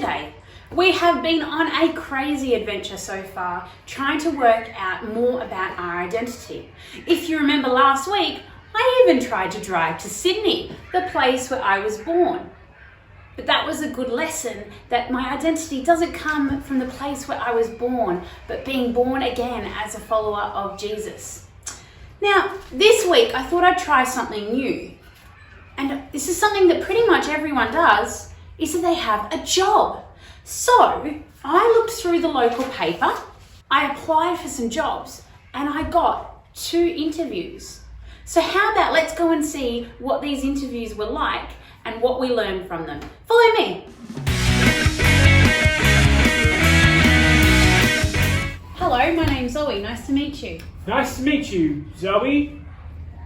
Day. We have been on a crazy adventure so far, trying to work out more about our identity. If you remember last week, I even tried to drive to Sydney, the place where I was born. But that was a good lesson that my identity doesn't come from the place where I was born, but being born again as a follower of Jesus. Now, this week I thought I'd try something new. And this is something that pretty much everyone does, is that they have a job. So I looked through the local paper, I applied for some jobs, and I got 2 interviews. So how about let's go and see what these interviews were like and what we learned from them. Follow me. Hello, my name's Zoe. Nice to meet you. Nice to meet you, Zoe.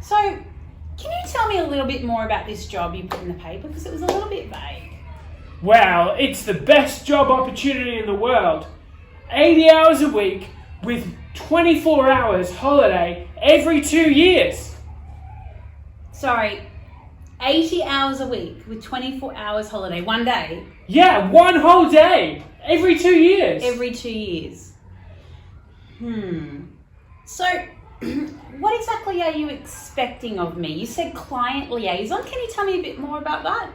So, can you tell me a little bit more about this job you put in the paper? Because it was a little bit vague. Well, it's the best job opportunity in the world. 80 hours a week with 24 hours holiday every 2 years. Sorry, 80 hours a week with 24 hours holiday, one day? Yeah, one whole day every 2 years. Every 2 years. So, what exactly are you expecting of me? You said client liaison. Can you tell me a bit more about that?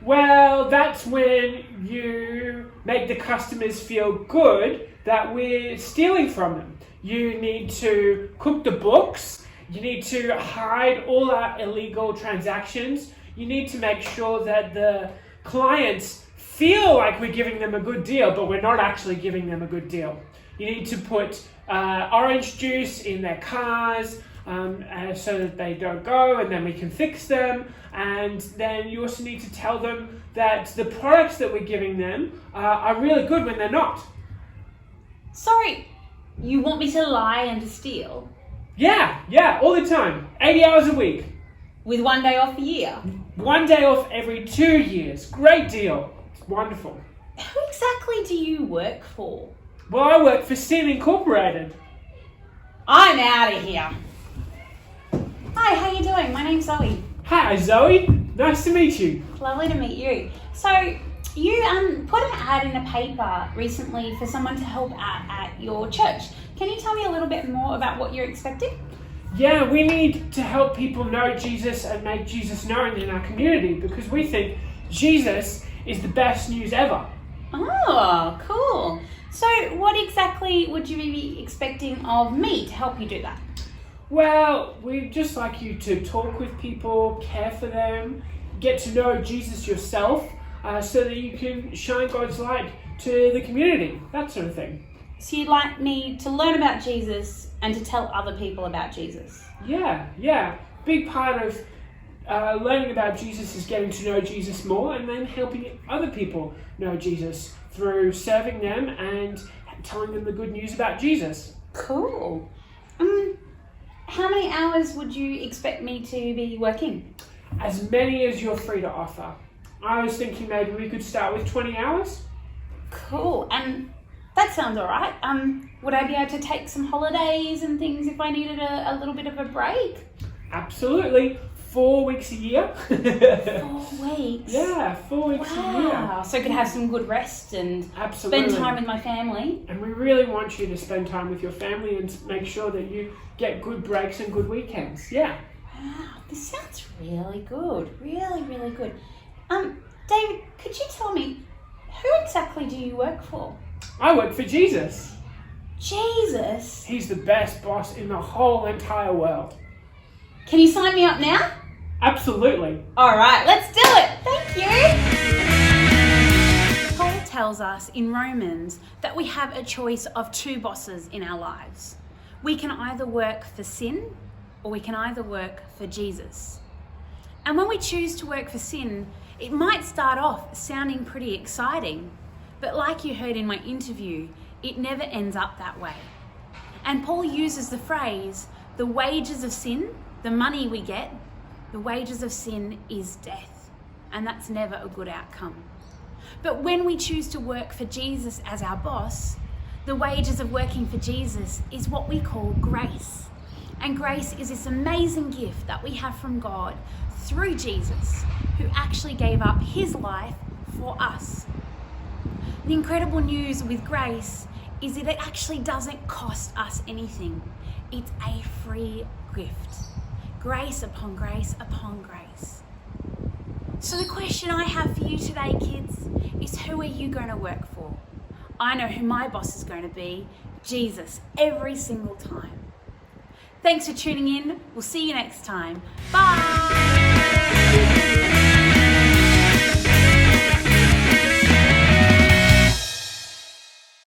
Well, that's when you make the customers feel good that we're stealing from them. You need to cook the books. You need to hide all our illegal transactions. You need to make sure that the clients feel like we're giving them a good deal, but we're not actually giving them a good deal. You need to put orange juice in their cars so that they don't go, and then we can fix them. And then you also need to tell them that the products that we're giving them are really good when they're not. Sorry, you want me to lie and to steal? Yeah, all the time. 80 hours a week. With one day off a year? 1 day off every 2 years. Great deal. It's wonderful. Who exactly do you work for? Well, I work for Sin Incorporated. I'm out of here. Hi, how you doing? My name's Zoe. Hi, Zoe. Nice to meet you. Lovely to meet you. So, you put an ad in a paper recently for someone to help out at your church. Can you tell me a little bit more about what you're expecting? Yeah, we need to help people know Jesus and make Jesus known in our community because we think Jesus is the best news ever. Oh, cool. So what exactly would you be expecting of me to help you do that? Well, we'd just like you to talk with people, care for them, get to know Jesus yourself so that you can shine God's light to the community, that sort of thing. So you'd like me to learn about Jesus and to tell other people about Jesus? Yeah. Big part of learning about Jesus is getting to know Jesus more and then helping other people know Jesus through serving them and telling them the good news about Jesus. Cool. How many hours would you expect me to be working? As many as you're free to offer. I was thinking maybe we could start with 20 hours. Cool. And that sounds all right. Would I be able to take some holidays and things if I needed a little bit of a break? Absolutely. 4 weeks a year. 4 weeks? Yeah, 4 weeks a year. Wow. So I could have some good rest and Absolutely. spend time with my family. And we really want you to spend time with your family and make sure that you get good breaks and good weekends. Yeah. Wow, this sounds really good. Really, really good. David, could you tell me, who exactly do you work for? I work for Jesus. Jesus? He's the best boss in the whole entire world. Can you sign me up now? Absolutely. All right, let's do it. Thank you. Paul tells us in Romans that we have a choice of 2 bosses in our lives. We can either work for sin or we can either work for Jesus. And when we choose to work for sin, it might start off sounding pretty exciting, but like you heard in my interview, it never ends up that way. And Paul uses the phrase, the wages of sin, the money we get, the wages of sin is death. And that's never a good outcome. But when we choose to work for Jesus as our boss, the wages of working for Jesus is what we call grace. And grace is this amazing gift that we have from God through Jesus, who actually gave up his life for us. The incredible news with grace is that it actually doesn't cost us anything. It's a free gift. Grace upon grace upon grace. So the question I have for you today, kids, is who are you going to work for? I know who my boss is going to be, Jesus, every single time. Thanks for tuning in. We'll see you next time. Bye.